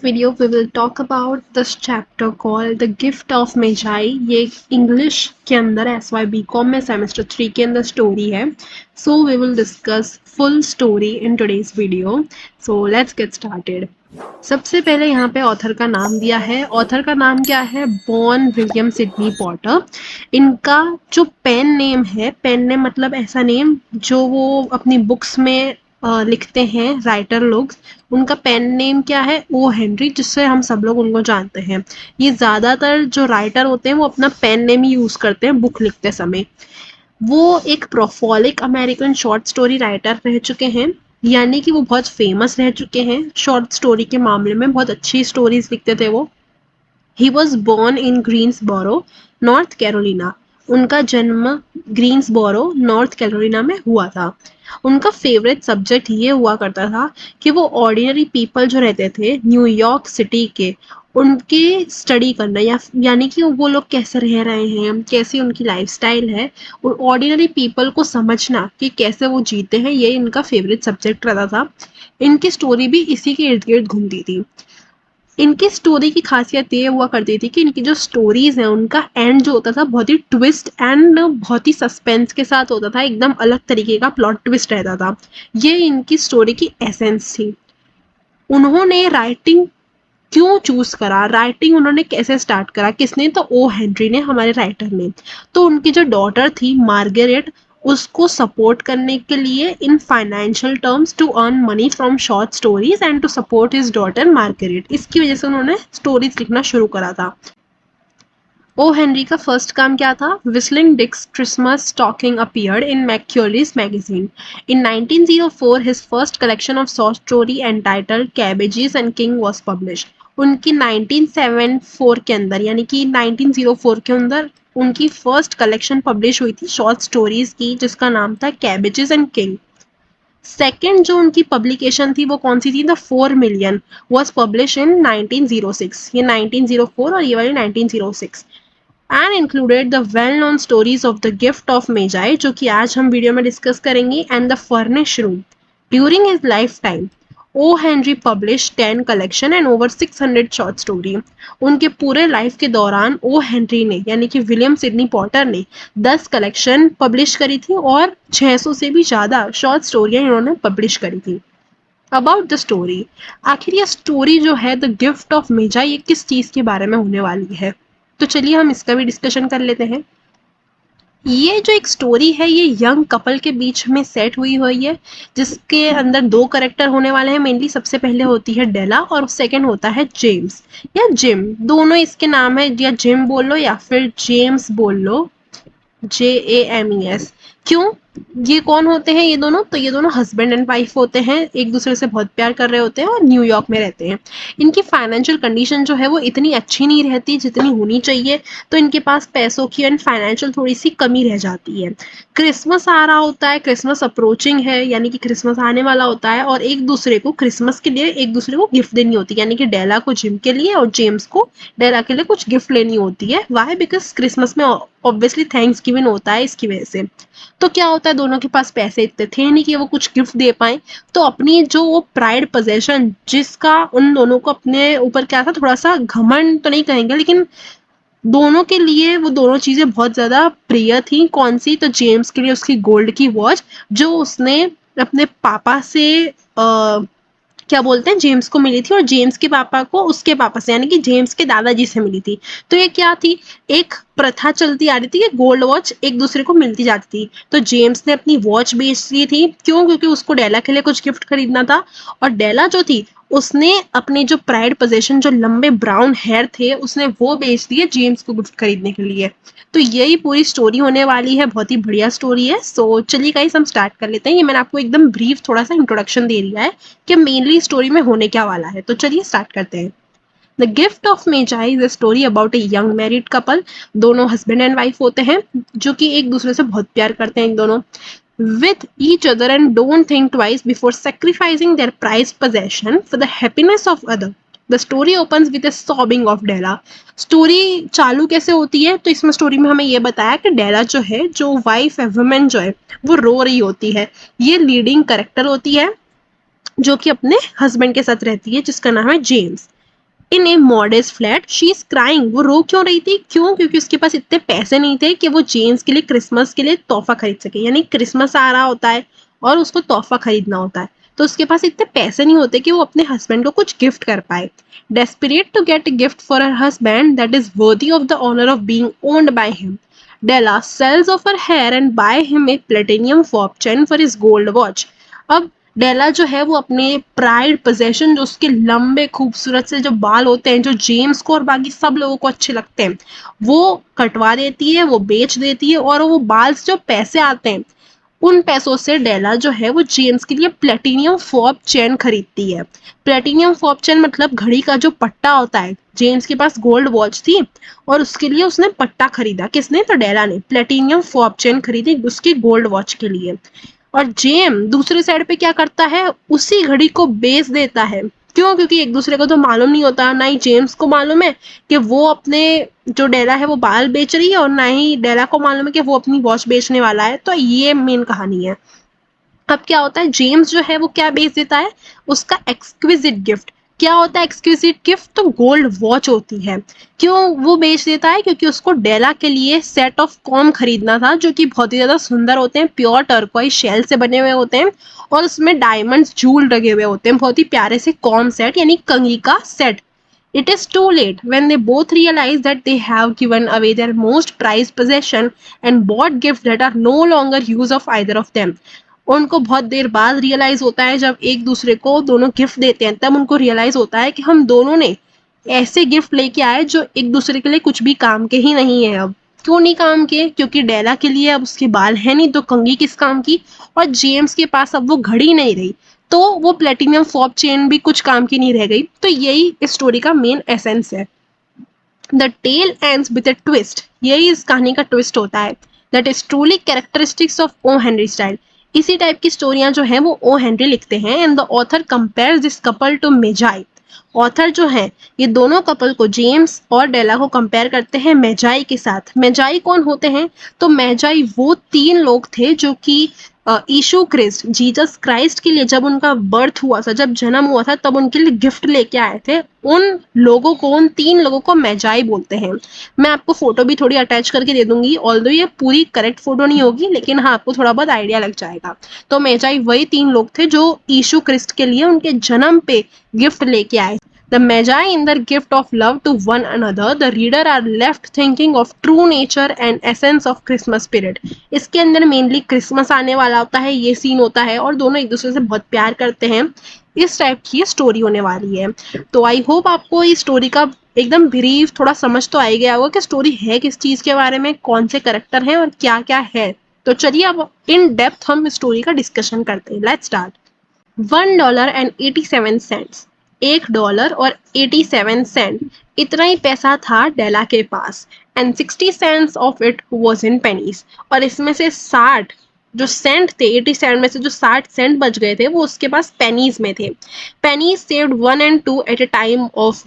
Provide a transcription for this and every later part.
video we will talk about this chapter called The Gift of Magi। ये English के अंदर SY BCom में semester 3 के अंदर स्टोरी है। So we will discuss full story in today's video. So let's get started. सबसे पहले यहाँ पे ऑथर का नाम दिया है। ऑथर का नाम क्या है? बॉन विलियम सिडनी पॉटर। इनका जो पेन नेम है, पेन नेम मतलब ऐसा नेम जो वो अपनी बुक्स में लिखते हैं राइटर लोग, उनका पेन नेम क्या है? ओ हेनरी, जिससे हम सब लोग उनको जानते हैं। ये ज़्यादातर जो राइटर होते हैं वो अपना पेन नेम ही यूज़ करते हैं बुक लिखते समय। वो एक प्रोफोलिक अमेरिकन शॉर्ट स्टोरी राइटर रह चुके हैं, यानी कि वो बहुत फेमस रह चुके हैं शॉर्ट स्टोरी के मामले में। बहुत अच्छी स्टोरीज लिखते थे वो। He was born in Greensboro, north Carolina. उनका जन्म ग्रीन्सबोरो, नॉर्थ कैरोलिना में हुआ था। उनका फेवरेट सब्जेक्ट ये हुआ करता था कि वो ऑर्डिनरी पीपल जो रहते थे न्यूयॉर्क सिटी के, उनके स्टडी करना, यानी कि वो लोग कैसे रह रहे हैं, कैसी उनकी लाइफस्टाइल है, और ऑर्डिनरी पीपल को समझना कि कैसे वो जीते हैं, ये इनका फेवरेट सब्जेक्ट रहता था। इनकी स्टोरी भी इसी के इर्द गिर्द घूमती थी। इनकी स्टोरी की खासियत ये हुआ करती थी कि इनकी जो स्टोरीज हैं उनका एंड जो होता था बहुत ही ट्विस्ट एंड बहुत ही सस्पेंस के साथ होता था। एकदम अलग तरीके का प्लॉट ट्विस्ट रहता था। ये इनकी स्टोरी की एसेंस थी। उन्होंने राइटिंग क्यों चूज करा, राइटिंग उन्होंने कैसे स्टार्ट करा, किसने? तो ओ हेनरी ने, हमारे राइटर ने। तो उनकी जो डॉटर थी मार्गरेट, उसको सपोर्ट करने के लिए in financial terms to earn money from short stories and to support his daughter Margaret, इसकी वजह से उन्होंने स्टोरीज लिखना शुरू करा था। ओ हेनरी का फर्स्ट काम क्या था? Whistling Dick's Christmas stocking appeared in McClure's magazine. In 1904 his first collection of short story entitled cabbages and king was published. उनकी 1974 के अंदर, यानी कि 1904 के अंदर उनकी फर्स्ट कलेक्शन पब्लिश हुई थी शॉर्ट स्टोरीज की, जिसका नाम था कैबेजेस एंड किंग। सेकेंड जो उनकी पब्लिकेशन थी वो कौन सी थी? The 4 million was publish in 1906। ये 1904 और ये वाली 1906। And included the well known stories of the gift of Magi, जो कि आज हम वीडियो में डिस्कस करेंगे, and the furnish room. During his life time O Henry publish 10 collection and over 600 short story. उनके पूरे लाइफ के दौरान ओ हेनरी ने, यानी कि विलियम सिडनी पॉटर ने 10 कलेक्शन पब्लिश करी थी और 600 से भी ज़्यादा शॉर्ट स्टोरियाँ इन्होंने पब्लिश करी थी। अबाउट द स्टोरी, आखिर ये स्टोरी जो है द गिफ्ट ऑफ मेजाई, ये किस चीज़ के बारे में होने वाली है? तो चलिए हम इसका भी डिस्कशन कर लेते हैं। ये जो एक स्टोरी है ये यंग कपल के बीच में सेट हुई है, जिसके अंदर दो करेक्टर होने वाले हैं मेनली। सबसे पहले होती है डेला और सेकंड होता है जेम्स या जिम, दोनों इसके नाम है, या जिम बोल लो या फिर जेम्स बोल लो, JAMES। क्यों? ये कौन होते हैं ये दोनों? तो ये दोनों हस्बैंड एंड वाइफ होते हैं, एक दूसरे से बहुत प्यार कर रहे होते हैं और न्यूयॉर्क में रहते हैं। इनकी फाइनेंशियल कंडीशन जो है वो इतनी अच्छी नहीं रहती जितनी होनी चाहिए, तो इनके पास पैसों की एंड फाइनेंशियल थोड़ी सी कमी रह जाती है। क्रिसमस आ रहा होता है, क्रिसमस अप्रोचिंग है, यानी कि क्रिसमस आने वाला होता है, और एक दूसरे को क्रिसमस के लिए एक दूसरे को गिफ्ट देनी होती है, यानी कि डेला को जिम के लिए और जेम्स को डेला के लिए कुछ गिफ्ट लेनी होती है। वाई? बिकॉज क्रिसमस में ऑब्वियसली थैंक्स गिविंग होता है, इसकी वजह से। तो क्या होता है, दोनों के पास पैसे इतने थे नहीं कि वो कुछ गिफ्ट दे पाए, तो अपनी जो वो प्राइड पोजेशन, जिसका उन दोनों को अपने ऊपर क्या था, थोड़ा सा घमंड तो नहीं कहेंगे, लेकिन दोनों के लिए वो दोनों चीजें बहुत ज्यादा प्रिय थी। कौन सी? तो जेम्स के लिए उसकी गोल्ड की वॉच, जो उसने अपने पापा से क्या बोलते हैं, जेम्स को मिली थी, और जेम्स के पापा को उसके पापा से, यानी कि जेम्स के दादाजी से मिली थी। तो ये क्या थी, एक प्रथा चलती आ रही थी कि गोल्ड वॉच एक दूसरे को मिलती जाती थी। तो जेम्स ने अपनी वॉच बेच दी थी। क्यों? क्योंकि उसको डेला के लिए कुछ गिफ्ट खरीदना था, और डेला जो थी उसने अपने जो प्राइड पोजेशन, जो लंबे ब्राउन हेयर थे, उसने वो बेच दिए जेम्स को गिफ्ट खरीदने के लिए। तो यही पूरी स्टोरी होने वाली है। बहुत ही बढ़िया स्टोरी है। सो चलिए गाइस हम स्टार्ट कर लेते हैं। ये मैंने आपको एकदम ब्रीफ थोड़ा सा इंट्रोडक्शन दे दिया है कि मेनली स्टोरी में होने क्या वाला है। तो चलिए स्टार्ट करते हैं। The gift of Magi is a story about a young married couple. दोनों हस्बैंड एंड वाइफ होते हैं जो कि एक दूसरे से बहुत प्यार करते हैं, दोनों with each other and don't think twice before sacrificing their prized possession for the happiness of other. The story opens with a sobbing of Della. Story चालू कैसे होती है? तो इसमें स्टोरी में हमें ये बताया कि डेला जो है, जो वाइफ है, वुमेन जो है, वो रो रही होती है। ये लीडिंग करेक्टर होती है जो कि अपने हस्बैंड के साथ रहती है, जिसका नाम है James. In A modest flat she is crying. वो रो क्यों रही थी? क्यों? क्योंकि उसके पास इतने पैसे नहीं थे कि वो जेम्स के लिए क्रिसमस के लिए तोहफा खरीद सके। यानी क्रिसमस आ रहा होता है और उसको तोहफा खरीदना होता है, तो उसके पास इतने पैसे नहीं होते कि वो अपने हस्बैंड को कुछ गिफ्ट कर पाए। Desperate to get a gift for her husband that is worthy of the honor of being owned by him, Della sells off her hair and buy him a platinum fob chain for his gold watch. अब डेला जो है वो अपने pride possession, जो उसके लंबे खूबसूरत से जो बाल होते हैं, जो जेम्स को और बाकी सब लोगों को अच्छे लगते हैं, वो कटवा देती है, वो बेच देती है, और वो बाल से जो पैसे आते हैं उन पैसों से डेला जो है वो जेम्स के लिए प्लेटिनियम फॉब चेन खरीदती है। प्लेटिनियम फॉब चेन मतलब घड़ी का जो पट्टा होता है। जेम्स के पास गोल्ड वॉच थी और उसके लिए उसने पट्टा खरीदा। किसने? तो डेला ने प्लेटिनियम फॉब चेन खरीदी उसकी गोल्ड वॉच के लिए। और जेम दूसरे साइड पे क्या करता है? उसी घड़ी को बेच देता है। क्यों? क्योंकि एक दूसरे को तो मालूम नहीं होता, ना ही जेम्स को मालूम है कि वो अपने जो डेला है वो बाल बेच रही है, और ना ही डेला को मालूम है कि वो अपनी वॉच बेचने वाला है। तो ये मेन कहानी है। अब क्या होता है, जेम्स जो है वो क्या बेच देता है? उसका एक्सक्विजिट गिफ्ट। क्या होता है एक्सक्विजिट गिफ्ट? तो गोल्ड वॉच होती है। क्यों वो बेच देता है? क्योंकि उसको डेला के लिए सेट ऑफ कॉम खरीदना था, जो कि बहुत ही ज्यादा सुंदर होते हैं, प्योर टर्कोइज शेल से बने हुए होते हैं, और उसमें डायमंड्स जूल लगे हुए होते हैं, बहुत ही प्यारे से कॉम सेट यानी कंघी का set. It is too late when they both realize that they have given away their most prized possession and bought gifts that are no longer use of either of them. उनको बहुत देर बाद realise होता है, जब एक दूसरे को दोनों गिफ्ट देते हैं तब उनको रियलाइज होता है कि हम दोनों ने ऐसे गिफ्ट लेके आए जो एक दूसरे के लिए कुछ भी काम के ही नहीं है। अब क्यों नहीं काम के? क्योंकि डेला के लिए अब उसके बाल है नहीं, तो कंघी किस काम की? और जेम्स के पास अब वो घड़ी नहीं रही, तो वो प्लेटिनियम फॉब चेन भी कुछ काम की नहीं रह गई। तो यही इस स्टोरी का मेन एसेंस है। The tale ends with a twist. यही इस कहानी का ट्विस्ट होता है। That is truly characteristics of O Henry style. इसी टाइप की स्टोरियां जो है वो ओ हेनरी लिखते हैं। And the author compares this couple to Magi. Author जो है ये दोनों कपल को, जेम्स और डेला को, कंपेयर करते हैं मेजाई के साथ। मेजाई कौन होते हैं? तो मेजाई वो तीन लोग थे जो कि यीशु क्रिस्ट, जीसस क्राइस्ट के लिए जब उनका बर्थ हुआ था, जब जन्म हुआ था, तब उनके लिए गिफ्ट लेके आए थे। उन लोगों को, उन तीन लोगों को मेजाई बोलते हैं। मैं आपको फोटो भी थोड़ी अटैच करके दे दूंगी, ऑल्दो ये पूरी करेक्ट फोटो नहीं होगी, लेकिन हाँ आपको थोड़ा बहुत आइडिया लग जाएगा। तो मेजाई वही तीन लोग थे जो यीशु क्रिस्ट के लिए उनके जन्म पे गिफ्ट लेके आए। The Magi in their gift of love to one another, the reader are left thinking of true nature and essence of Christmas spirit. इसके अंदर मेनली क्रिसमस आने वाला होता है, ये सीन होता है, और दोनों एक दूसरे से बहुत प्यार करते हैं। इस टाइप की स्टोरी होने वाली है। तो आई होप आपको इस स्टोरी का एकदम ब्रीफ थोड़ा समझ तो आ ही गया होगा कि स्टोरी है किस चीज के बारे में, कौन से करेक्टर हैं और क्या क्या है। तो चलिए अब इन डेप्थ हम स्टोरी का डिस्कशन करते हैं। Let's start. $1.87, $1 और 87 सेंट, इतना ही पैसा था डेला के पास। And 60 cents of it was in pennies. और इसमें से 60 जो सेंट थे, 87 में से जो 60 सेंट बच गए थे वो उसके पास पेनीज में थे। Pennies saved 1 and 2 at a time of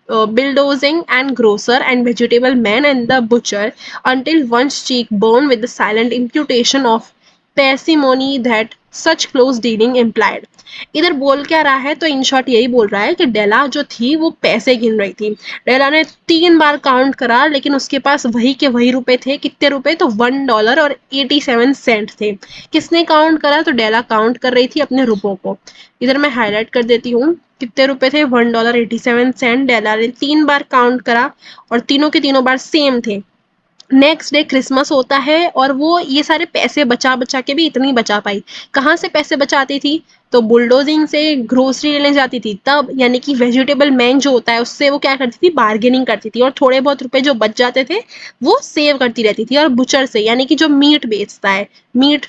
bulldozing and grocer and vegetable man and the butcher until one's cheek burned with the silent imputation of parsimony that such close dealing implied. इधर बोल क्या रहा है? तो in short यही बोल रहा है कि डेला जो थी वो पैसे गिन रही थी। डेला ने 3 बार काउंट करा, लेकिन उसके पास वही के वही रुपए थे। कितने रुपए? तो $1 और 87 सेंट थे। किसने काउंट करा? तो डेला काउंट कर रही थी अपने रुपयों को। इधर मैं हाईलाइट कर देती हूँ कितने रुपए थे। $1.87। डेला ने 3 बार काउंट करा और तीनों के तीनों बार सेम थे। नेक्स्ट डे क्रिसमस होता है और वो ये सारे पैसे बचा बचा के भी इतनी बचा पाई। कहाँ से पैसे बचाती थी? तो बुलडोजिंग से ग्रोसरी लेने जाती थी तब, यानी कि वेजिटेबल मैन जो होता है उससे वो क्या करती थी? बार्गेनिंग करती थी, और थोड़े बहुत रुपए जो बच जाते थे वो सेव करती रहती थी। और बुचर से, यानी कि जो मीट बेचता है, मीट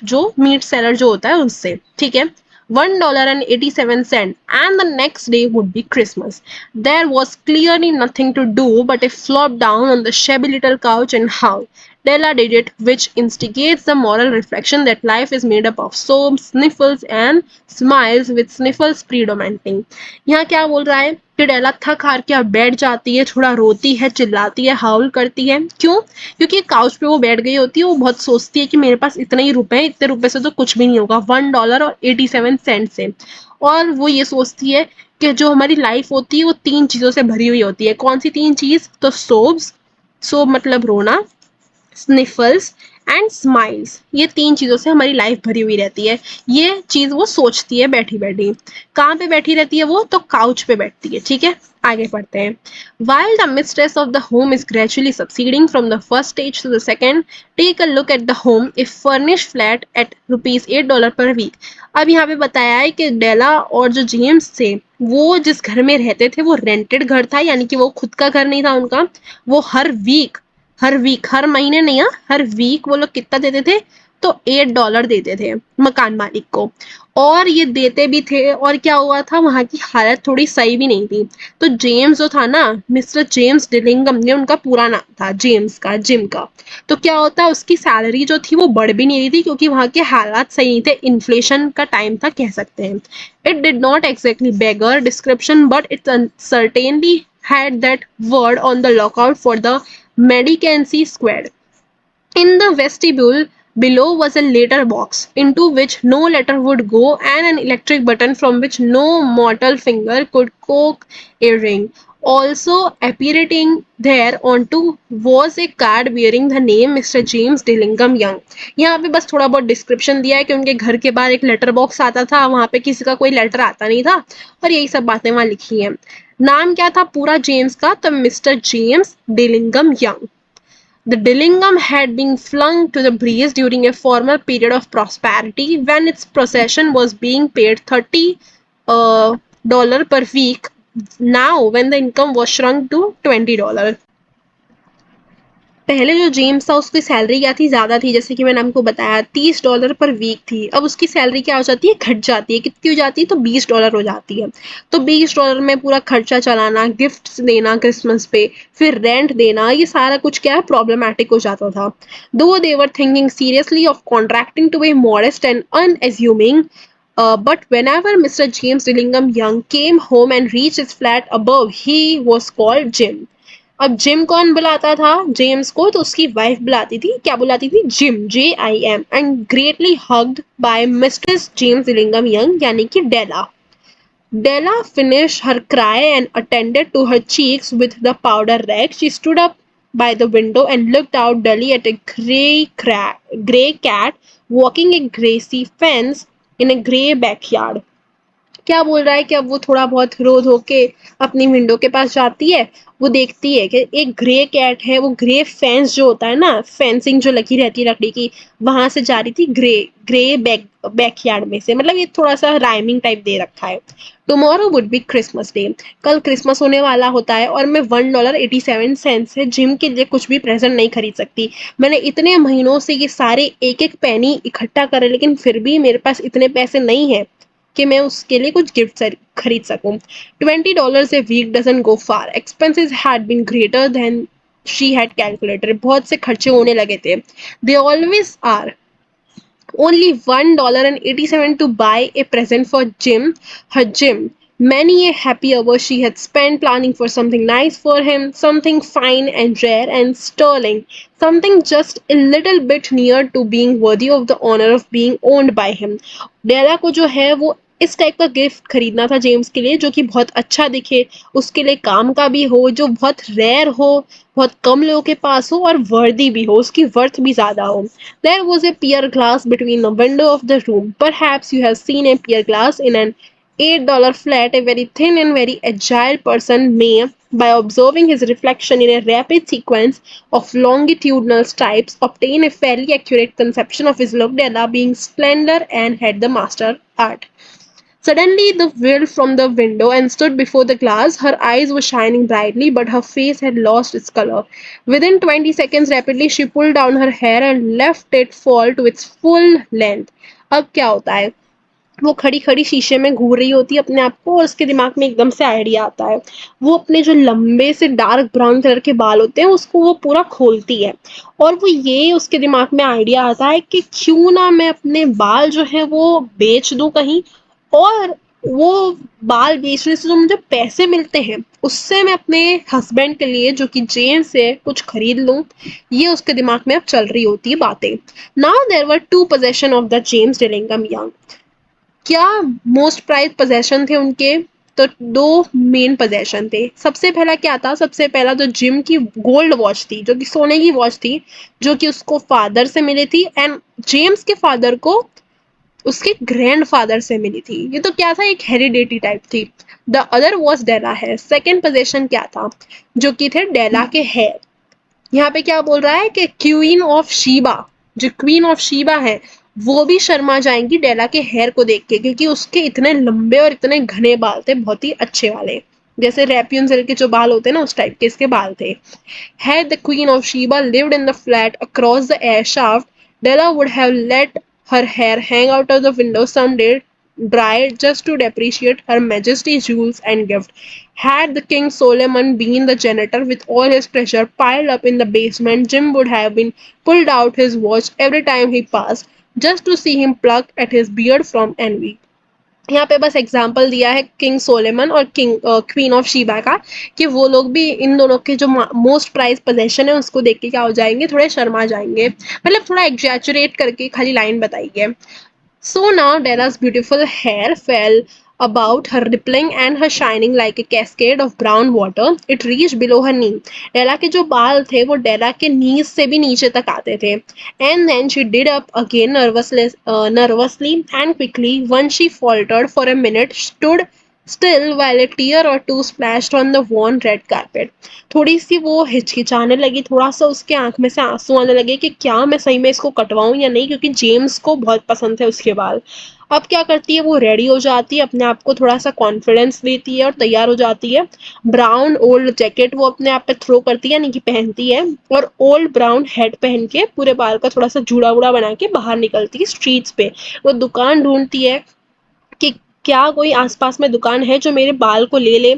सेलर जो होता है उससे, ठीक है। $1.87, and the next day would be Christmas. There was clearly nothing to do but to flop down on the shabby little couch and howl. Della did it, which instigates the moral reflection that life is made up of sobs, sniffles and smiles with sniffles predominating. यहाँ क्या बोल रहा है कि डेला थक हार के अब बैठ जाती है, थोड़ा रोती है, चिल्लाती है, हाउल करती है। क्यों? क्योंकि काउच पे वो बैठ गई होती है, वो बहुत सोचती है कि मेरे पास इतने ही रुपए हैं, इतने रुपए से तो कुछ भी नहीं होगा, $1.87 से। और वो ये सोचती है कि जो हमारी लाइफ होती है वो तीन चीजों से भरी हुई होती है। कौन सी तीन चीज? तो सोब्स, सोब मतलब रोना, स्निफल्स एंड स्माइल्स, ये तीन चीजों से हमारी लाइफ भरी हुई रहती है। ये चीज वो सोचती है बैठी बैठी। कहाँ पे बैठी रहती है वो? तो काउच पे बैठती है। ठीक है, आगे पढ़ते हैं। While the mistress of the home is gradually succeeding from the first stage to the second, take a look at the home, a furnished flat at rupees $8 per week. अब यहाँ पे बताया है कि डेला और जो जेम्स थे वो जिस घर में रहते थे वो रेंटेड घर था, यानी कि वो खुद का घर नहीं था उनका। वो हर वीक हर महीने नहीं, हाँ, हर वीक वो लोग कितना देते थे? तो $8 देते थे मकान मालिक को। और ये देते भी थे, और क्या हुआ था, वहां की हालत थोड़ी सही भी नहीं थी। तो जेम्स जो था ना, मिस्टर जेम्स डिलिंगम, ये उनका पूरा नाम था, जेम्स का, जिम का। तो क्या होता, उसकी सैलरी जो थी वो बढ़ भी नहीं रही थी, क्योंकि वहां के हालात सही नहीं थे, इन्फ्लेशन का टाइम था कह सकते हैं। It did not exactly beggar description, but it certainly had that word on the lookout for the Medicancy squad. In the vestibule below was a letter box, into which no letter would go, and an electric button from which no mortal finger could coax a ring. Also appearing there onto was a card bearing the name Mr. James Dillingham Young. यहाँ पे बस थोड़ा बहुत description दिया है कि उनके घर के बाहर एक लेटर बॉक्स आता था, वहां पे किसी का कोई लेटर आता नहीं था, और यही सब बातें वहां लिखी हैं। नाम क्या था पूरा जेम्स का? तो mister James Dillingham Young. The Dillingham had been flung to the breeze during a former period of prosperity when its possession was being paid $30 per week. Now, when the income was shrunk to $20. पहले जो James था उसकी salary क्या थी? ज़्यादा थी, जैसे कि मैंने आपको बताया $30 पर वीक थी। अब उसकी सैलरी क्या हो जाती है? घट जाती है। कितनी हो जाती है? तो $20 हो जाती है। तो $20 में पूरा खर्चा चलाना, गिफ्ट्स देना क्रिसमस पे, फिर रेंट देना, ये सारा कुछ क्या है, प्रॉब्लमैटिक हो जाता था। Though they were thinking seriously of contracting to be modest and unassuming, but whenever Mr. James Dillingham Young came home and reached his flat above, he was called Jim. अब जिम कौन बुलाता था James को? तो उसकी wife बुलाती थी। क्या बुलाती थी? Jim, JIM, and greatly hugged by mistress James Dillingham Young, यानी कि डेला। Della finished her cry and attended to her cheeks with the powder rag. She stood up by the window and looked out dully at a grey cat walking a grassy fence in a grey backyard. क्या बोल रहा है कि अब वो थोड़ा बहुत रो धो के अपनी विंडो के पास जाती है। वो देखती है कि एक ग्रे कैट है, वो ग्रे फेंस जो होता है ना, फेंसिंग जो लगी रहती है लकड़ी की, वहां से जा रही थी ग्रे ग्रे बैकयार्ड में से। मतलब ये थोड़ा सा राइमिंग टाइप दे रखा है। Tomorrow would be Christmas day, कल क्रिसमस होने वाला होता है, और मैं $1.87 से जिम के लिए कुछ भी प्रेजेंट नहीं खरीद सकती। मैंने इतने महीनों से ये सारे एक एक पैनी इकट्ठा करे, लेकिन फिर भी मेरे पास इतने पैसे नहीं है कि मैं उसके लिए कुछ गिफ्ट खरीद सकूं। $20 a week doesn't go far. Expenses had been greater than she had calculated. बहुत से खर्चे होने लगे थे। They always are. Only $1.87 to buy a present for Jim, her Jim. Many a happy hour she had spent planning for something nice for him, something fine and rare and sterling, something just a little bit near to being worthy of the honor of being owned by him. डेला को जो है वो इस type का gift खरीदना था James के लिए, जो कि बहुत अच्छा दिखे, उसके लिए काम का भी हो, जो बहुत रेयर हो, बहुत कम लोगों के पास हो, और वर्दी भी हो, उसकी वर्थ भी ज्यादा हो। There was a pier glass between the window of the room. Perhaps you have seen a pier glass in an $8 flat. A very thin and very agile person may, by observing his reflection in a rapid sequence of longitudinal stripes, obtain a fairly accurate conception of his look, Della being slender and had the master art. Suddenly the wheeled from the window and stood before the glass. Her eyes were shining brightly, but her face had lost its color. Within 20 seconds, rapidly she pulled down her hair and left it fall to its full length. अब क्या होता है? वो खड़ी खड़ी शीशे में घूर रही होती है अपने आप को, और उसके दिमाग में एकदम से आइडिया आता है। वो अपने जो लंबे से डार्क ब्राउन कलर के बाल होते हैं उसको वो पूरा खोलती है, और वो ये उसके दिमाग में आइडिया आता है कि क्यों ना मैं अपने बाल जो है वो बेच दूं कहीं, और वो बाल बेचने से जो मुझे पैसे मिलते हैं उससे मैं अपने हस्बैंड के लिए जो कि जेम्स है कुछ खरीद लूं। ये उसके दिमाग में अब चल रही होती है बातें। Now there were two possession of the James Dillingham Young. क्या मोस्ट प्राइज पोजेशन थे उनके? तो दो मेन पोजेशन थे। सबसे पहला क्या था? सबसे पहला तो जिम की गोल्ड वॉच थी, जो कि सोने की वॉच थी, जो कि उसको फादर से मिली थी, एंड जेम्स के फादर को उसके ग्रैंडफादर से मिली थी। ये तो क्या था, एक हेरिडेटरी टाइप थी। The other was Della hair. Second possession क्या था? जो कि थे डेला के हेयर। यहाँ पे क्या बोल रहा है कि क्वीन ऑफ शीबा, जो क्वीन ऑफ शीबा है, वो भी शर्मा जाएंगी डेला के हेयर को देख के, क्योंकि उसके इतने लंबे और इतने घने बाल थे, बहुत ही अच्छे वाले, जैसे रेप्यूंजल के जो बाल होते हैं ना उस टाइप के इसके बाल थे। Had the Queen of Sheba lived in the flat across the air shaft, Della would have let her hair hang out of the window some day, dry just to depreciate Her Majesty's jewels and gifts. Had the King Solomon been the janitor with all his treasure piled up in the basement, Jim would have been pulled out his watch every time he passed, just to see him pluck at his beard from envy. यहाँ पे बस example दिया है king सोलेमन और king queen of Sheeba का, कि वो लोग भी इन दोनों के जो मोस्ट प्राइज पोजेशन है उसको देख के क्या हो जाएंगे, थोड़े शर्मा जाएंगे, मतलब थोड़ा एग्जैचुरेट करके खाली लाइन बताई है। So now Della's beautiful hair fell about her, rippling and her shining like a cascade of brown water. It reached below her knee. डेला के जो बाल थे वो डेला के नीज से भी नीचे तक आते थे. And then she did up again nervously and quickly. Once she faltered for a minute, stood still while a tear or two splashed on the worn red carpet. थोड़ी सी वो हिचकिचाने लगी, थोड़ा सा उसके आंख में से आंसू आने लगे कि क्या मैं सही में इसको कटवाऊं या नहीं, क्योंकि जेम्स को बहुत पसंद थे उसके बाल। अब क्या करती है, वो रेडी हो जाती है, अपने आप को थोड़ा सा कॉन्फिडेंस देती है और तैयार हो जाती है। ब्राउन ओल्ड जैकेट वो अपने आप पे थ्रो करती है, यानी कि पहनती है, और ओल्ड ब्राउन हेड पहन के पूरे बाल का थोड़ा सा जूड़ा वूड़ा बना के बाहर निकलती है स्ट्रीट्स पे। वो दुकान ढूंढती है कि क्या कोई आसपास में दुकान है जो मेरे बाल को ले ले।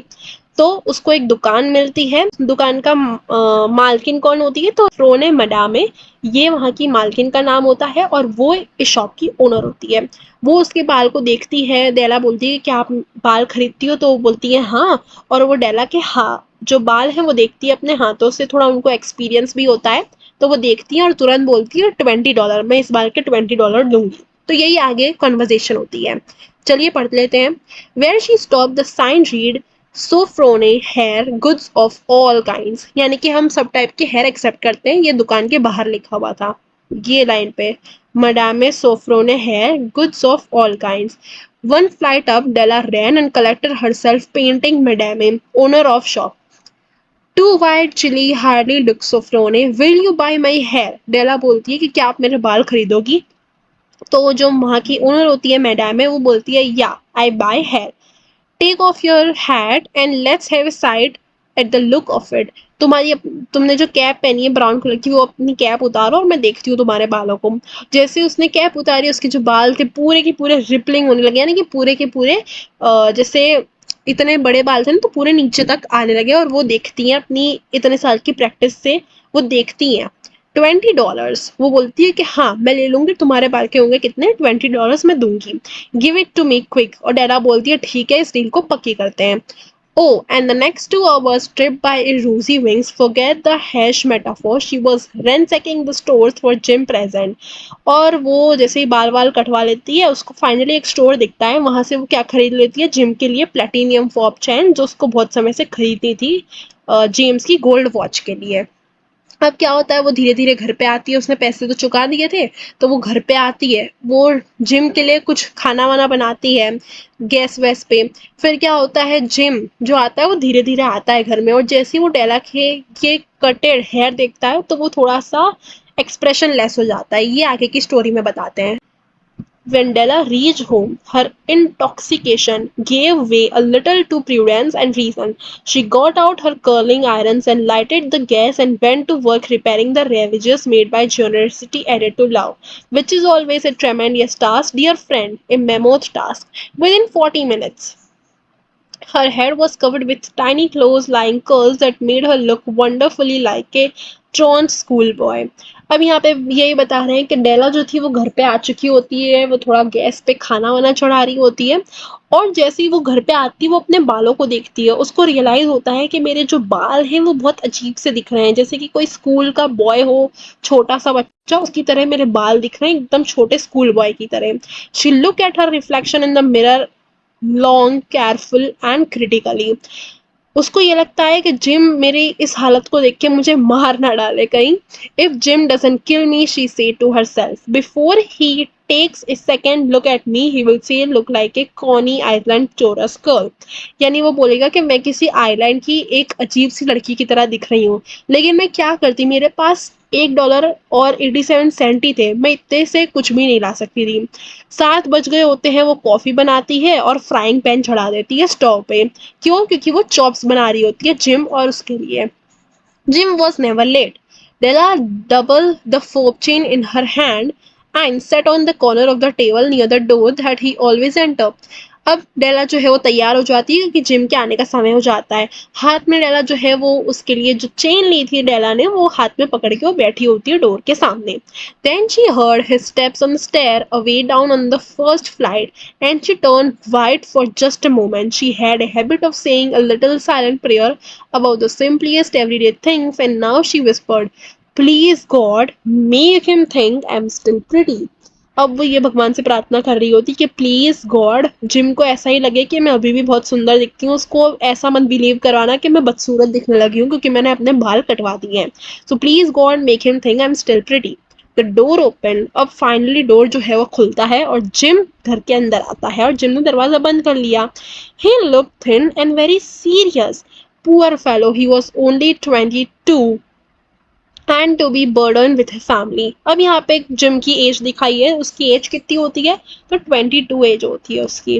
तो उसको एक दुकान मिलती है। दुकान का मालकिन कौन होती है? तो फ्रोने मडामे, ये वहाँ की मालकिन का नाम होता है, और वो इस शॉप की ओनर होती है। वो उसके बाल को देखती है। डेला बोलती है क्या आप बाल खरीदती हो? तो वो बोलती है हाँ। और वो डेला के जो बाल है वो देखती है अपने हाथों से, थोड़ा उनको एक्सपीरियंस भी होता है, तो वो देखती है और तुरंत बोलती है $20, मैं इस बाल के $20 दूंगी। तो यही आगे कन्वर्जेशन होती है। चलिए पढ़ लेते हैं। Where she stop the sign read Sofronie hair goods of all kinds, यानी कि हम सब टाइप के हेयर एक्सेप्ट करते हैं, ये दुकान के बाहर लिखा हुआ था ये लाइन पे। Madame Sofronie hair goods of all kinds. One flight up Della ran and collected herself panting madame owner of shop. Too white chilly hardly look Sofronie will you buy my hair. Della बोलती है कि क्या आप मेरे बाल खरीदोगी? तो जो वहाँ की ओनर होती है मैडम है, वो बोलती है या I buy hair. Take off your hat and let's have a sight at the look of it. तुमने जो कैप पहनी है ब्राउन कलर की, वो अपनी कैप उतारो और मैं देखती हूँ तुम्हारे बालों को। जैसे उसने कैप उतारी, उसके जो बाल थे पूरे के पूरे रिपलिंग होने लगे, यानी कि पूरे के पूरे जैसे इतने बड़े बाल थे ना, तो पूरे नीचे तक आने लगे, और वो देखती हैं अपनी इतने साल की प्रैक्टिस से, वो देखती हैं। $20, वो बोलती है कि हाँ मैं ले लूंगी, तुम्हारे बाल के होंगे कितने? $20 मैं दूंगी। Give it to me quick. और डैडा बोलती है ठीक है, इस डील को पक्की करते हैं। Oh, and the next 2 hours tripped by a rosy wings. Forget the hash metaphor. She was ransacking the stores for gym present. और वो जैसे ही बाल वाल कटवा लेती है, उसको फाइनली एक स्टोर दिखता है, वहां से वो क्या खरीद लेती है? जिम के लिए प्लेटिनियम फॉब चैन, जो उसको बहुत समय से खरीदनी थी जेम्स की गोल्ड वॉच के लिए। अब क्या होता है, वो धीरे धीरे घर पे आती है, उसने पैसे तो चुका दिए थे, तो वो घर पे आती है, वो जिम के लिए कुछ खाना वाना बनाती है गैस वैस पे। फिर क्या होता है, जिम जो आता है वो धीरे धीरे आता है घर में, और जैसे ही वो डेला के ये कटेड हेयर देखता है तो वो थोड़ा सा एक्सप्रेशन लेस हो जाता है। ये आगे की स्टोरी में बताते हैं। When Della reached home, her intoxication gave way a little to prudence and reason. She got out her curling irons and lighted the gas and went to work repairing the ravages made by generosity added to love, which is always a tremendous task, dear friend, a mammoth task. Within 40 minutes, her head was covered with tiny clothes-lying curls that made her look wonderfully like a truant schoolboy. अब यहाँ पे यही बता रहे हैं कि डेला जो थी वो घर पे आ चुकी होती है, वो थोड़ा गैस पे खाना वाना चढ़ा रही होती है और जैसे ही वो घर पे आती है वो अपने बालों को देखती है, उसको रियलाइज होता है कि मेरे जो बाल हैं वो बहुत अजीब से दिख रहे हैं, जैसे कि कोई स्कूल का बॉय हो, छोटा सा बच्चा, उसकी तरह मेरे बाल दिख रहे हैं एकदम छोटे स्कूल बॉय की तरह. She look at her reflection in the mirror long, careful and critically. उसको ये लगता है कि जिम मेरी इस हालत को देख के मुझे मार ना डाले कहीं. If Jim doesn't kill me, she said to herself, before he takes a second look at me he will say look like a Coney Island chorus girl. यानी वो बोलेगा कि मैं किसी आइलैंड की एक अजीब सी लड़की की तरह दिख रही हूँ, लेकिन मैं क्या करती, मेरे पास $1 और 87 ही थे, मैं इतने से कुछ भी नहीं ला सकती थी. 7 बज गए होते हैं, वो कॉफी बनाती है और फ्राइंग पैन चढ़ा देती है स्टोव पे. क्यों? क्योंकि वो चॉप्स बना रही होती है जिम और उसके लिए. Jim was never late. Della doubled the fob chain in her hand and sat on the corner of the table near the door that he always entered. अब डेला जो है वो तैयार हो जाती है कि जिम के आने का समय हो जाता है. हाथ में डेला जो है वो उसके लिए जो चेन ली थी डेला ने वो हाथ में पकड़ के वो बैठी होती है डोर के सामने. Then she heard his steps on the stair away down on the first flight and she turned white for just a moment. She had a habit of saying a little silent prayer about the simplest everyday things and now she whispered, Please God, make him think I'm still pretty. अब वो ये भगवान से प्रार्थना कर रही होती कि प्लीज गॉड जिम को ऐसा ही लगे कि मैं अभी भी बहुत सुंदर दिखती हूँ, उसको ऐसा मत बिलीव करवाना कि मैं बदसूरत दिखने लगी हूँ क्योंकि मैंने अपने बाल कटवा दिए हैं. So please God make him think I am still pretty. The door open. अब फाइनली डोर जो है वो खुलता है और जिम घर के अंदर आता है और जिम ने दरवाजा बंद कर लिया. He look thin and very serious. Poor fellow, he was only 22 and to be burden with family. अब यहाँ पे जिम की एज दिखाई है, उसकी एज कितनी होती है, तो 22 एज होती है उसकी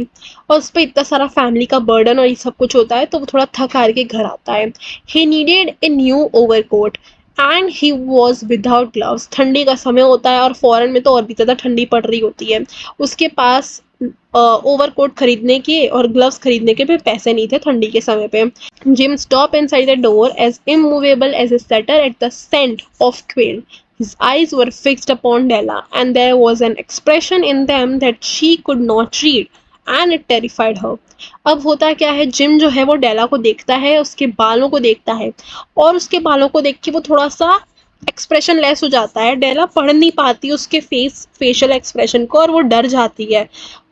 और उस पर इतना सारा फैमिली का बर्डन और ये सब कुछ होता है तो वो थोड़ा थक हार के घर आता है. He needed a new overcoat and he was without gloves. ठंडी का समय होता है और फॉरेन में तो और भी ज़्यादा ठंडी पड़ रही होती है. उसके पास ओवरकोट खरीदने के और ग्लव्स खरीदने के भी पैसे नहीं थे ठंडी के समय पे. Jim stopped inside the door as immovable as a setter at the scent of quail. His eyes were fixed upon Della, and there was an expression in them that she could not read, and it terrified her. अब होता क्या है, gym जो है वो डेला को देखता है, उसके बालों को देखता है और उसके बालों को देख के वो थोड़ा सा एक्सप्रेशन लेस हो जाता है. डेला पढ़ नहीं पाती उसके फेशियल एक्सप्रेशन को और वो डर जाती है.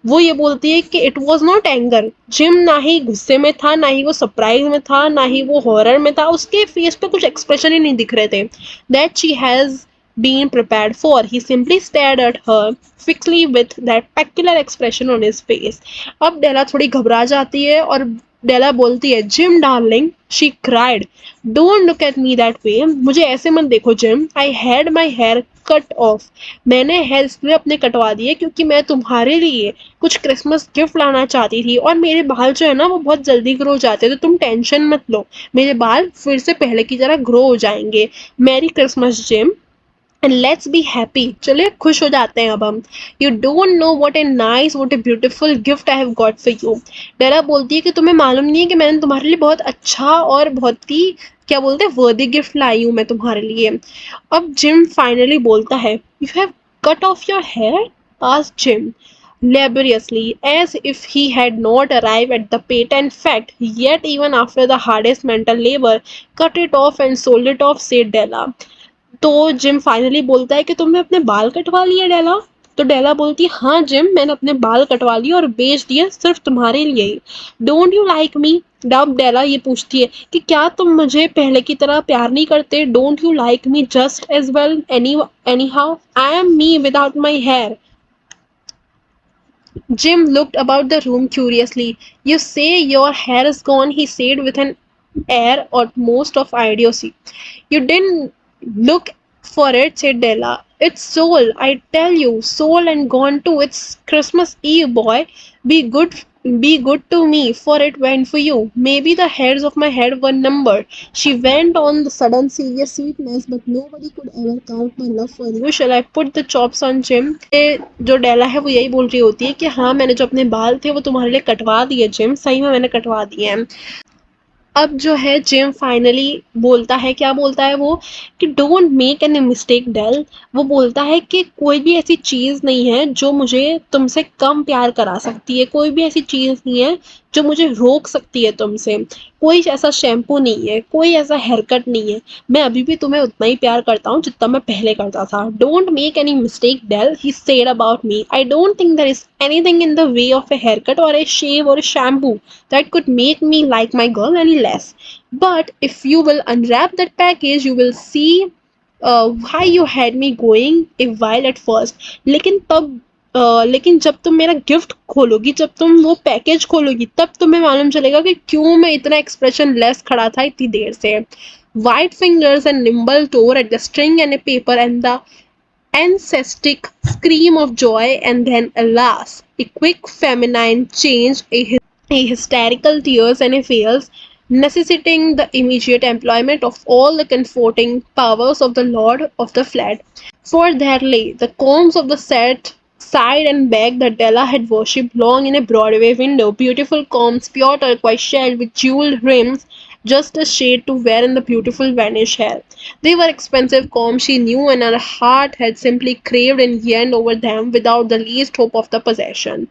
वो ये बोलती है कि it was not anger. Gym ना ही गुस्से में था, ना ही वो सरप्राइज में था, ना ही वो हॉरर में था. उसके फेस पे कुछ एक्सप्रेशन ही नहीं दिख रहे थे that she has been prepared for. He simply stared at her fixedly with that peculiar expression on his face. अब डेला थोड़ी घबरा जाती है और डेला बोलती है, Jim darling, she cried, don't look at me that way. मुझे ऐसे मत देखो Jim. I had my hair cut off. मैंने हेयर इसलिए अपने कटवा दिए क्योंकि मैं तुम्हारे लिए कुछ क्रिसमस गिफ्ट लाना चाहती थी और मेरे बाल जो है ना वो बहुत जल्दी ग्रो हो जाते हैं, तो तुम टेंशन मत लो, मेरे बाल फिर से पहले की तरह ग्रो हो जाएंगे. Merry Christmas Jim and let's be happy. चलिए खुश हो जाते हैं अब हम. You don't know what a nice, what a beautiful gift I have got for you. Della बोलती है कि तुम्हें मालूम नहीं है कि मैंने तुम्हारे लिए बहुत अच्छा और बहुत ही क्या बोलते हैं वर्दी गिफ्ट लाई हूँ मैं तुम्हारे लिए. अब जिम फाइनली बोलता है, you have cut off your hair, asked Jim laboriously, as if he had not arrived at the patent fact yet. Even after the hardest mental labor, cut it off and sold it off, said Della. तो gym finally बोलता है कि तुमने अपने बाल कटवा लिए डेला. तो डेला बोलती है, हाँ जिम, मैंने अपने बाल कटवा लिए और बेच दिए सिर्फ तुम्हारे लिए ही. Don't you like me. डब डेला ये पूछती है कि क्या तुम मुझे पहले की तरह प्यार नहीं करते. Don't you like me just as well anyhow. I am me without my hair. Jim looked about the room curiously. You say your hair is gone, he said with an air almost of idiocy. You didn't look for it, said Della, It's soul, I tell you, soul and gone too. It's Christmas Eve, boy. Be good, be good to me, for it went for you. Maybe the hairs of my head were numbered. She went on the sudden serious sweetness, but nobody could ever count my love for you. Shall I put the chops on Jim? ये जो डेला है वो यही बोल रही होती है कि हाँ मैंने जो अपने बाल थे वो तुम्हारे लिए कटवा दिए जिम, सही में मैंने कटवा दिए हैं। अब जो है जिम फाइनली बोलता है, क्या बोलता है वो, कि don't make any mistake Dell. वो बोलता है कि कोई भी ऐसी चीज़ नहीं है जो मुझे तुमसे कम प्यार करा सकती है, कोई भी ऐसी चीज़ नहीं है जो मुझे रोक सकती है तुमसे। कोई ऐसा शैम्पू नहीं है, कोई ऐसा हेयर कट नहीं है, मैं अभी भी तुम्हें उतना ही प्यार करता हूँ जितना मैं पहले करता था। Don't make any mistake Dell, he said about me. I don't think there is anything in the way of a haircut or a shave or a shampoo that could make me like my girl any less. But if you will unwrap that package, you will see why you had me going a while at first. लेकिन जब तुम मेरा gift खोलोगी, जब तुम वो package खोलोगी, तब तुम्हें मालूम चलेगा कि क्यों मैं इतना एक्सप्रेशन लेस खड़ा था इतनी देर से। White fingers and nimble tore at the string and a paper, and the ancestic scream of joy, and then alas, a quick feminine change, a hysterical tears and a fails, necessitating the immediate employment of all the comforting powers of the Lord of the Flat. For there lay the combs of the set side and back that Della had worshipped long in a Broadway window, beautiful combs, pure turquoise shell with jeweled rims, just a shade to wear in the beautiful vanished hair. They were expensive combs, she knew, and her heart had simply craved and yearned over them without the least hope of the possession.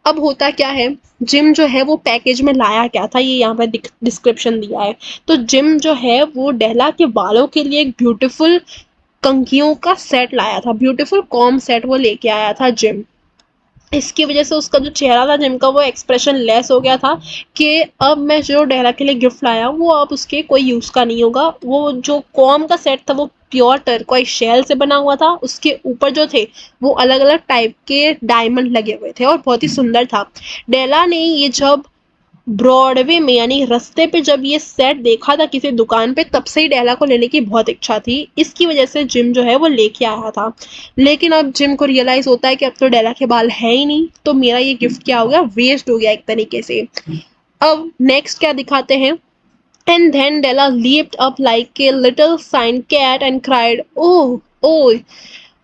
अब होता क्या है, gym जो है वो package में लाया क्या था ये यहाँ पर डिस्क्रिप्शन दिया है। तो जिम जो है वो डेला के बालों के लिए एक ब्यूटीफुल कंघियों का सेट लाया था, ब्यूटीफुल कॉम सेट वो लेके आया था जिम। इसकी वजह से उसका जो चेहरा था जिम का वो एक्सप्रेशन लेस हो गया था कि अब मैं जो डेला के लिए गिफ्ट लाया वो अब उसके कोई यूज़ का नहीं होगा। वो जो कॉम का सेट था वो प्योर टर्कोइज शेल से बना हुआ था, उसके ऊपर जो थे वो अलग अलग टाइप के डायमंड लगे हुए थे और बहुत ही सुंदर था। डेला ने ये जब ब्रॉडवे में यानी रास्ते पे जब ये सेट देखा था किसी दुकान पे, तब से ही डेला को लेने की बहुत इच्छा थी। इसकी वजह से जिम जो है वो लेके आया था। लेकिन अब जिम को रियलाइज होता है कि अब तो डेला के बाल है ही नहीं, तो मेरा ये गिफ्ट क्या हो गया, वेस्ट हो गया एक तरीके से। अब नेक्स्ट क्या दिखाते हैं, and then Della leaped up like a little signed cat and cried, "Oh, oh!"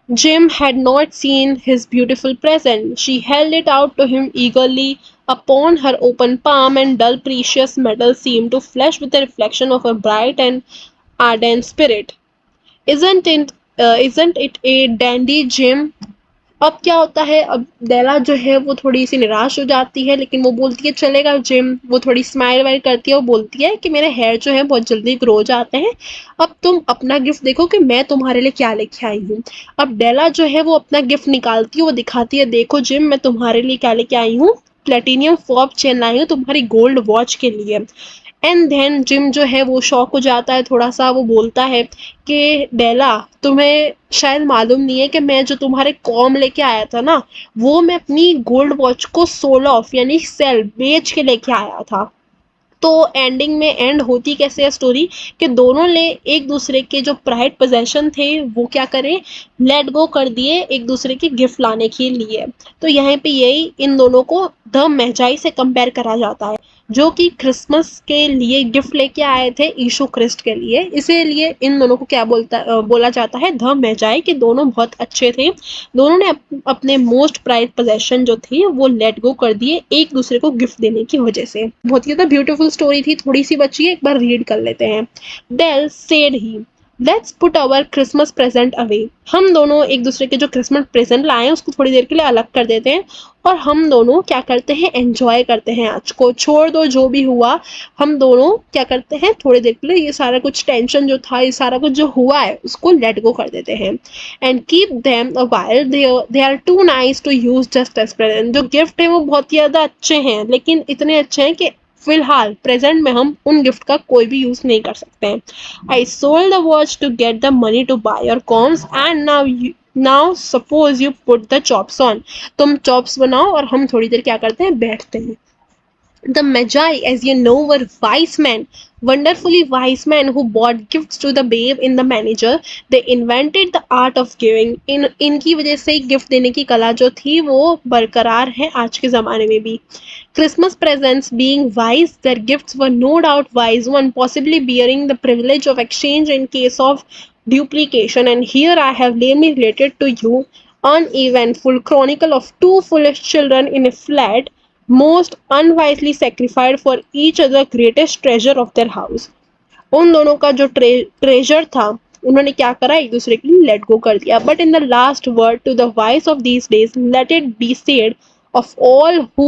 Jim had not seen his beautiful present. She held it out to him eagerly upon her open palm, and dull precious metal seemed to flash with the reflection of a bright and ardent spirit. Isn't it a dandy, Jim? अब क्या होता है, अब डेला जो है वो थोड़ी सी निराश हो जाती है, लेकिन वो बोलती है चलेगा जिम। वो थोड़ी स्माइल वाइल करती है, वो बोलती है कि मेरे हेयर जो है बहुत जल्दी ग्रो जाते हैं, अब तुम अपना गिफ्ट देखो कि मैं तुम्हारे लिए क्या लेके आई हूँ। अब डेला जो है वो अपना गिफ्ट निकालती है, वो दिखाती है, देखो जिम मैं तुम्हारे लिए क्या लेके आई हूँ, प्लेटिनियम फॉब चेन लाई हूँ तुम्हारी गोल्ड वॉच के लिए। एंड देन जिम जो है वो शॉक हो जाता है थोड़ा सा, वो बोलता है कि डेला तुम्हें शायद मालूम नहीं है कि मैं जो तुम्हारे कॉम लेके आया था ना, वो मैं अपनी गोल्ड वॉच को सोल ऑफ यानी सेल बेच के लेके आया था। तो एंडिंग में एंड होती कैसे है स्टोरी, कि दोनों ने एक दूसरे के जो प्राइड पोजेशन थे वो क्या करें, लेट गो कर दिए एक दूसरे के गिफ्ट लाने के लिए। तो यहाँ पे यही इन दोनों को द मैजाई से कंपेयर करा जाता है, जो कि क्रिसमस के लिए गिफ्ट लेके आए थे यीशु क्रिस्ट के लिए। इसीलिए इन दोनों को क्या बोला जाता है, द मैजाई, कि दोनों बहुत अच्छे थे। दोनों ने अपने मोस्ट प्राइड पोजेशन जो थी वो लेट गो कर दिए एक दूसरे को गिफ्ट देने की वजह से। बहुत ही ज़्यादा ब्यूटीफुल स्टोरी थी, थोड़ी सी बची है, एक बार रीड कर लेते हैं। Dell said he, let's put our Christmas present away. हम दोनों एक दूसरे के जो क्रिसमस प्रेजेंट लाए हैं उसको थोड़ी देर के लिए अलग कर देते हैं, और हम दोनों क्या करते हैं, एंजॉय करते हैं आज को। छोड़ दो जो भी हुआ, हम दोनों क्या करते हैं, थोड़ी देर के लिए ये सारा कुछ टेंशन जो था, ये सारा कुछ जो हुआ है उसको लेट गो कर देते हैं। And keep them a while, they are too nice to use just as present. जो गिफ्ट है वो बहुत ही ज़्यादा अच्छे हैं, लेकिन इतने अच्छे हैं कि फिलहाल प्रेजेंट में हम उन गिफ्ट का कोई भी यूज नहीं कर सकते हैं। I sold the watch to get the money to buy your combs, and now suppose you put the chops on. तुम चॉप्स बनाओ और हम थोड़ी देर क्या करते हैं, बैठते हैं। The Magi, as you know, were wise men, wonderfully wise men who brought gifts to the babe in the manger. They invented the art of giving. इनकी वजह से गिफ्ट देने की कला जो थी वो बरकरार है आज के ज़माने में भी. Christmas presents being wise, their gifts were no doubt wise, one possibly bearing the privilege of exchange in case of duplication. And here I have lamely related to you uneventful chronicle of two foolish children in a flat most unwisely sacrificed for each other greatest treasure of their house. उन दोनों का जो treasure था उन्होंने क्या करा, एक दूसरे के लिए लेट गो कर दिया. But in the last word to the wise of these days let it be said of all who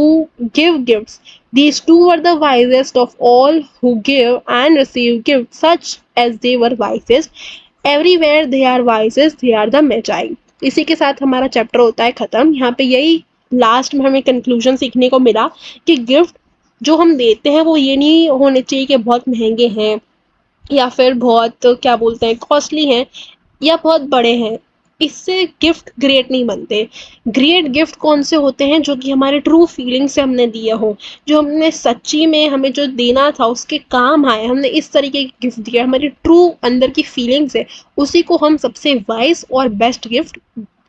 give gifts, these two were the wisest of all who give and receive gifts, such as they were wisest. Everywhere they are wisest, they are the Magi. इसी के साथ हमारा chapter होता है खत्म. यहाँ पे यही लास्ट में हमें कंक्लूजन सीखने को मिला कि गिफ्ट जो हम देते हैं वो ये नहीं होने चाहिए कि बहुत महंगे हैं या फिर बहुत क्या बोलते हैं कॉस्टली हैं या बहुत बड़े हैं. इससे गिफ्ट ग्रेट नहीं बनते. ग्रेट गिफ्ट कौन से होते हैं, जो कि हमारे ट्रू फीलिंग से हमने दिया हो, जो हमने सच्ची में हमें जो देना था उसके काम आए, हमने इस तरीके की गिफ्ट दिया, हमारी ट्रू अंदर की फीलिंग्स है, उसी को हम सबसे वाइज और बेस्ट गिफ्ट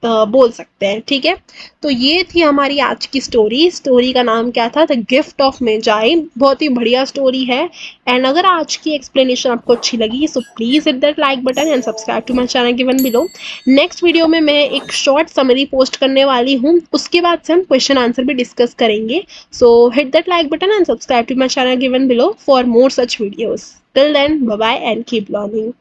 बोल सकते हैं. ठीक है, तो ये थी हमारी आज की स्टोरी. स्टोरी का नाम क्या था, द गिफ्ट ऑफ मेजाई. बहुत ही बढ़िया स्टोरी है. एंड अगर आज की एक्सप्लेनेशन आपको अच्छी लगी so please hit that like button and subscribe to my channel given below. Next video में मैं एक शॉर्ट समरी पोस्ट करने वाली हूँ, उसके बाद से हम क्वेश्चन आंसर भी डिस्कस करेंगे. So hit that like button and subscribe to my channel given below for more such videos. Till then bye bye and keep learning.